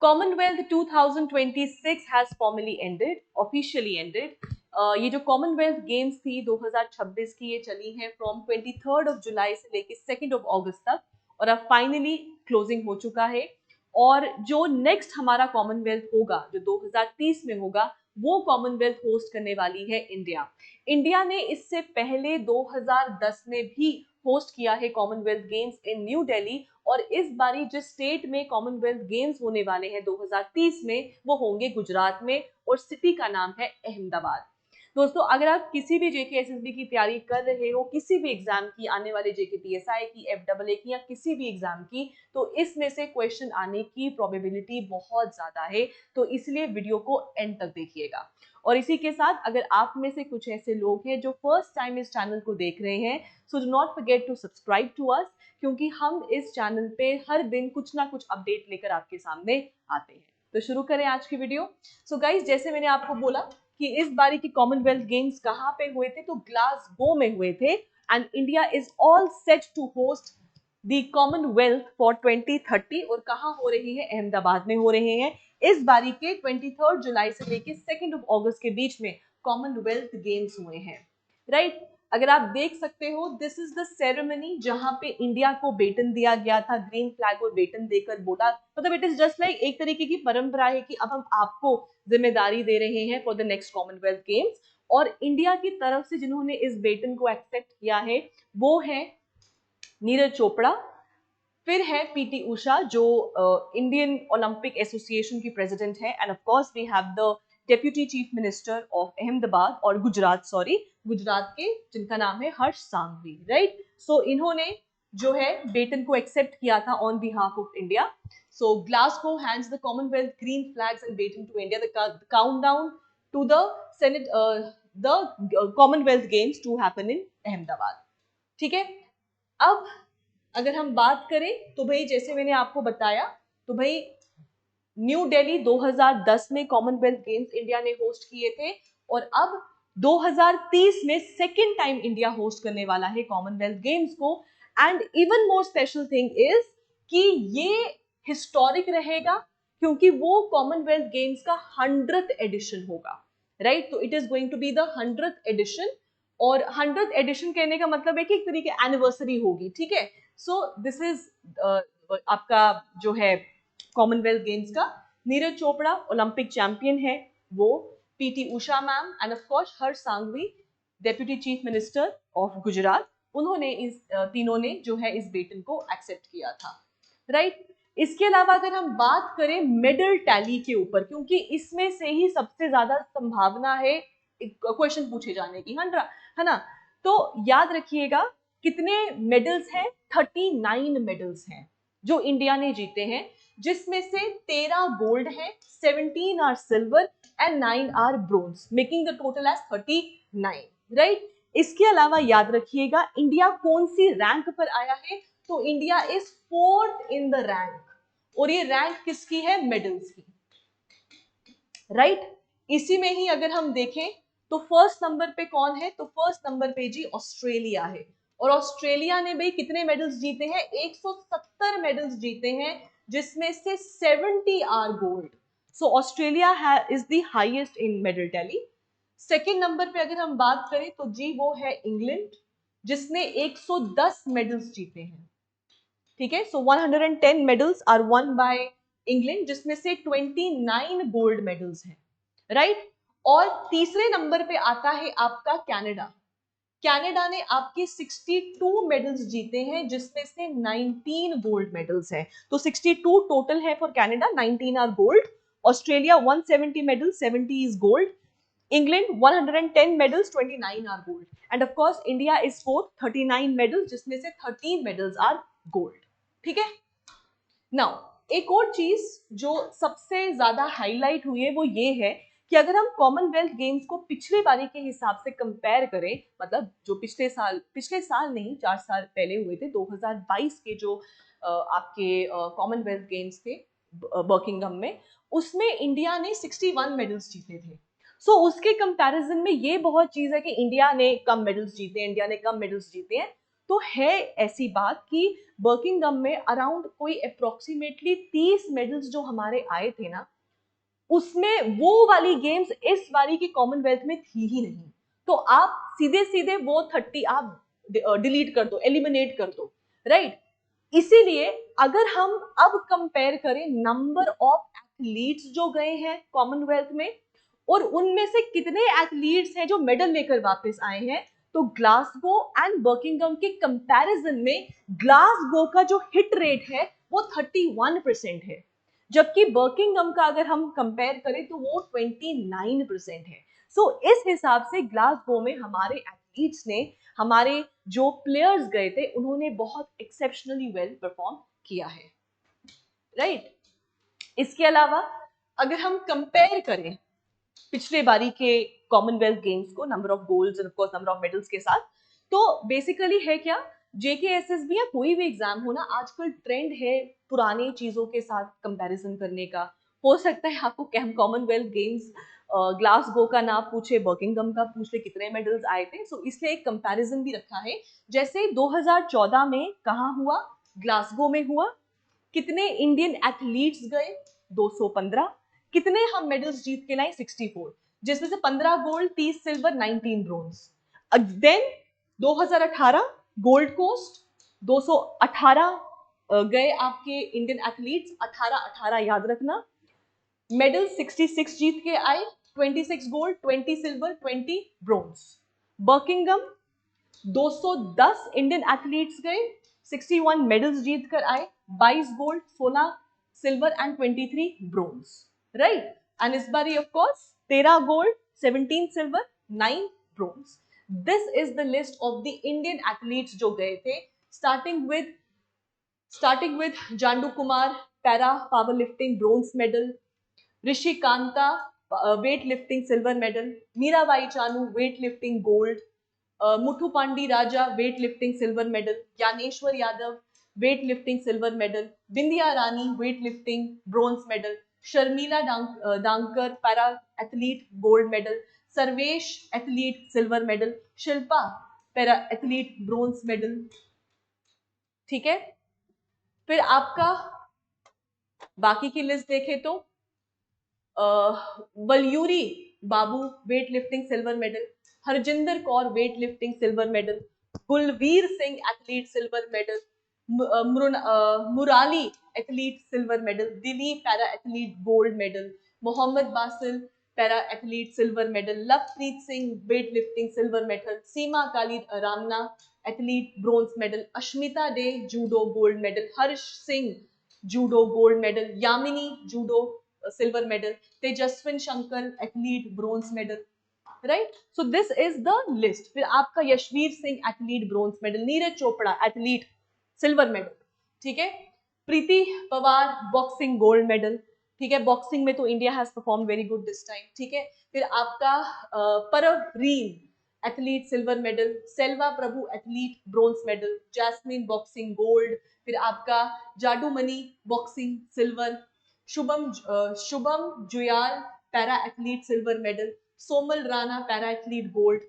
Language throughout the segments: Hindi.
Commonwealth 2026 has formally ended, officially ended. ये जो कॉमनवेल्थ गेम्स थी 2026 की, ये चली हैं फ्रॉम 23rd ऑफ जुलाई से लेके 2nd ऑफ अगस्त तक, और अब फाइनली क्लोजिंग हो चुका है। और जो नेक्स्ट हमारा कॉमनवेल्थ होगा, जो 2030 में होगा, वो कॉमनवेल्थ होस्ट करने वाली है इंडिया। इंडिया ने इससे पहले 2010 में भी होस्ट किया है कॉमनवेल्थ गेम्स इन न्यू दिल्ली, और इस बारी जिस स्टेट में कॉमनवेल्थ गेम्स होने वाले हैं 2030 में, वो होंगे गुजरात में, और सिटी का नाम है अहमदाबाद। दोस्तों, अगर आप किसी भी जेके एसएसबी की तैयारी कर रहे हो, किसी भी एग्जाम की, आने वाले जेके पीएसआई की, एफडब्ल्यूए की, या किसी भी एग्जाम की, तो इसमें से क्वेश्चन आने की प्रोबेबिलिटी बहुत ज्यादा है। तो इसलिए वीडियो को एंड तक देखिएगा। और इसी के साथ, अगर आप में से कुछ ऐसे लोग हैं जो फर्स्ट टाइम इस चैनल को देख रहे हैं, so do not forget to subscribe to us, क्योंकि हम इस चैनल पे हर दिन कुछ ना कुछ अपडेट लेकर आपके सामने आते हैं। तो शुरू करें आज की वीडियो। सो गाइस, जैसे मैंने आपको बोला कि इस बारी की कॉमनवेल्थ गेम्स कहाँ पे हुए थे, तो ग्लासगो में हुए थे, and India is all set to host the Commonwealth for 2030। और कहाँ हो रही है? अहमदाबाद में हो रहे हैं। इस बारी के 23rd जुलाई से लेके 2nd ऑफ अगस्त के बीच में कॉमनवेल्थ गेम्स हुए हैं, राइट? अगर आप देख सकते हो, दिस इज द सेरेमनी जहां पे इंडिया को बेटन दिया गया था, ग्रीन फ्लैग और बेटन देकर बोला, मतलब इट इज जस्ट लाइक एक तरीके की परंपरा है कि अब हम आपको जिम्मेदारी दे रहे हैं for the next Commonwealth games. और इंडिया की तरफ से जिन्होंने इस बेटन को एक्सेप्ट किया है, वो है नीरज चोपड़ा, फिर है पीटी उषा, जो इंडियन ओलंपिक एसोसिएशन की प्रेसिडेंट है, and of course we have the deputy chief minister of Ahmedabad और गुजरात, गुजरात के, जिनका नाम है हर्ष सांघवी, राइट? सो इन्होंने जो है बेटन को एक्सेप्ट किया था on behalf of India. So Glasgow hands the Commonwealth green flags and baton to India, the countdown to the centenary the Commonwealth games to happen in Ahmedabad. ठीक है, अब अगर हम बात करें तो भाई, जैसे मैंने आपको बताया, तो भाई न्यू दिल्ली 2010 में कॉमनवेल्थ गेम्स इंडिया ने होस्ट किए थे, और अब 2030 में सेकेंड टाइम इंडिया होस्ट करने वाला है कॉमनवेल्थ गेम्स को। And even more special thing is कि ये हिस्टोरिक रहेगा, क्योंकि वो कॉमनवेल्थ गेम्स का 100th एडिशन होगा, राइट? तो it is going to be the 100th edition, और 100th एडिशन कहने का मतलब है कि एक तरीके एनिवर्सरी होगी, ठीक है? सो दिस इज आपका जो है कॉमनवेल्थ गेम्स का। नीरज चोपड़ा ओलंपिक चैंपियन है, वो PT Usha ma'am, and of course Harsh Sanghavi, deputy chief minister of Gujarat, उन्होंने इस तीनों ने जो है इस बेटन को एक्सेप्ट किया था, राइट? इसके अलावा अगर हम बात करें मेडल टैली के ऊपर, क्योंकि इसमें से ही सबसे ज्यादा संभावना है क्वेश्चन पूछे जाने की, है ना? तो याद रखिएगा, कितने मेडल्स हैं? 39 मेडल्स हैं जो इंडिया ने जीते हैं, जिसमें से 13 गोल्ड है, 17 are silver and 9 are bronze, making the total as 39, right? इसके अलावा याद रखिएगा, इंडिया कौन सी रैंक पर आया है? तो India is 4th in the rank, और ये रैंक किसकी है? मेडल्स की, राइट? इसी में ही अगर हम देखें तो फर्स्ट नंबर पे कौन है? तो फर्स्ट नंबर पे जी ऑस्ट्रेलिया है, और ऑस्ट्रेलिया ने भाई कितने मेडल्स जीते हैं? 170 मेडल्स जीते हैं, जिसमें से 70 are gold. So Australia is the highest in medal tally. Second number पे अगर हम बात करें तो जी वो है इंग्लैंड, जिसने 110 मेडल्स जीते हैं, ठीक है? So 110 medals are won by England, जिसमें से 29 गोल्ड मेडल्स हैं, राइट? और तीसरे नंबर पे आता है आपका कनाडा। कनाडा ने आपके 62 मेडल्स जीते हैं, जिसमें से 19 गोल्ड मेडल्स हैं। तो 62 टोटल है for Canada, 19 are gold. Australia 170 medals, 70 is gold. England 110 medals, 29 are gold. And of course India is fourth, 39 medals, जिसमें से 13 मेडल्स आर गोल्ड, ठीक है? नाउ एक और चीज जो सबसे ज्यादा हाईलाइट हुई है, वो ये है कि अगर हम कॉमनवेल्थ गेम्स को पिछले बारी के हिसाब से कंपेयर करें, मतलब जो पिछले साल नहीं, 4 साल पहले हुए थे, 2022 के जो आपके कॉमनवेल्थ गेम्स थे बर्किंघम में, उसमें इंडिया ने 61 मेडल्स जीते थे। सो उसके कंपैरिजन में ये बहुत चीज है कि इंडिया ने कम मेडल्स जीते हैं, इंडिया ने कम मेडल्स जीते हैं। तो है ऐसी बात कि बर्किंघम में अराउंड कोई अप्रोक्सीमेटली 30 मेडल्स जो हमारे आए थे ना, उसमें वो वाली गेम्स इस बारी की कॉमनवेल्थ में थी ही नहीं। तो आप सीधे सीधे वो 30 आप डिलीट कर दो, एलिमिनेट कर दो, राइट। इसीलिए अगर हम अब कंपेयर करें नंबर ऑफ एथलीट्स जो गए हैं कॉमनवेल्थ में और उनमें से कितने एथलीट्स हैं जो मेडल लेकर वापस आए हैं, तो ग्लासगो एंड बर्किंघम के कंपैरिजन में ग्लासगो का जो हिट रेट है वो 31% है, जबकि बर्किंघम का अगर हम कंपेयर करें तो वो 29% है। सो इस हिसाब से ग्लासगो में हमारे एथलीट्स ने, हमारे जो प्लेयर्स गए थे, उन्होंने बहुत एक्सेप्शनली वेल परफॉर्म किया है, राइट। इसके अलावा अगर हम कंपेयर करें पिछले बारी के कॉमनवेल्थ गेम्स को number of golds and of course number of medals के साथ, तो बेसिकली है क्या, जेकेएसएसबी या कोई भी एग्जाम हो ना, आजकल ट्रेंड है पुरानी चीजों के साथ कंपैरिजन करने का। हो सकता है आपको कॉमनवेल्थ गेम्स ग्लासगो का ना पूछे, बर्किंघम का पूछ ले कितने मेडल्स आए थे, सो इसलिए एक कंपैरिजन भी रखा है। जैसे 2014 में कहाँ हुआ, ग्लासगो में हुआ, कितने इंडियन एथलीट्स गए, 215, कितने हम मेडल्स जीत के लाए, 64, जिसमें से 15 gold, 30 silver, 19 bronze. Then 2018 gold coast, 218 गए आपके इंडियन एथलीट्स, 18 याद रखना। मेडल 66 जीत के आए, 26 gold, 20 silver, 20 bronze. Birmingham 210 Indian athletes गए, 61 मेडल्स जीत कर आए, 22 gold, 16 silver and 23 bronze, right. And इस बार of course 13 gold, 17 silver, 9 bronze. This is the list of the Indian athletes जो गए थे, starting with Jandu Kumar, para power lifting bronze medal, Rishi Kanta weight lifting silver medal, Mirabai Chanu weight lifting gold, Muthu Pandi Raja weight lifting silver medal, Dnyaneshwar Yadav weight lifting silver medal, Bindiya Rani weight lifting bronze medal, Sharmila Dankar para athlete gold medal, Sarvesh athlete silver medal, Shilpa para athlete bronze medal, ठीक है। फिर आपका बाकी की लिस्ट देखें तो Valluri Babu weight lifting silver medal, Harjinder Kaur weight lifting silver medal, Gulveer Singh athlete silver medal, Murali athlete silver medal, Dilip para athlete gold medal, Mohammad Basil para athlete silver medal, Lovepreet Singh weight lifting silver medal, Seema Kali Ramna athlete bronze medal, Ashmita De judo gold medal, Harsh Singh judo gold medal, Yamini judo silver medal, Tejaswin Shankar athlete bronze medal, right. So this is the list. फिर आपका Yashveer Singh athlete bronze medal, Neeraj Chopra athlete silver medal, ठीक है। Preeti Pawar boxing gold medal, ठीक है, बॉक्सिंग में तो India has perform very good this time, ठीक है। फिर आपका Parveen athlete silver medal, Selva Prabhu athlete bronze medal, Jaismine boxing gold, फिर आपका Jadumani boxing silver, Shubham Juyal para athlete silver medal, Somal Rana para athlete gold,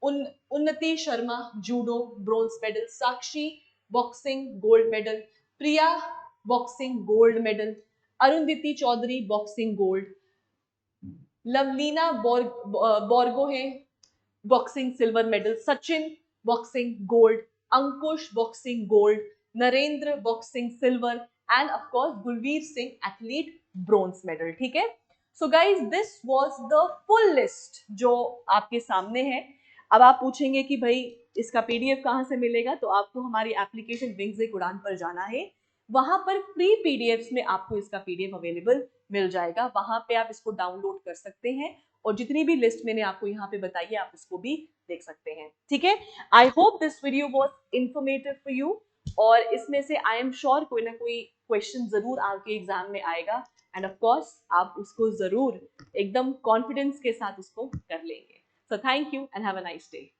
Unnati Sharma judo bronze medal, Sakshi boxing gold medal, Priya boxing gold medal, Arundhati Chaudhary boxing gold, Lovlina Borgohain boxing silver medal, Sachin boxing gold, Ankush boxing gold, Narendra boxing silver and of course Gulveer Singh athlete bronze medal, ठीक है। So guys this was the full list जो आपके सामने है। अब आप पूछेंगे कि भाई इसका पीडीएफ कहाँ से मिलेगा, तो आपको हमारी एप्लीकेशन विंग्स एक उड़ान पर जाना है, वहां पर फ्री पीडीएफ्स में आपको इसका पीडीएफ अवेलेबल मिल जाएगा, वहां पे आप इसको डाउनलोड कर सकते हैं और जितनी भी लिस्ट मैंने आपको यहाँ पे बताई है आप उसको भी देख सकते हैं, ठीक है। I hope this video was informative for you, और इसमें से आई एम श्योर कोई ना कोई क्वेश्चन जरूर आपके एग्जाम में आएगा, एंड ऑफ कोर्स आप उसको जरूर एकदम कॉन्फिडेंस के साथ उसको कर लेंगे। So thank you and have a nice day.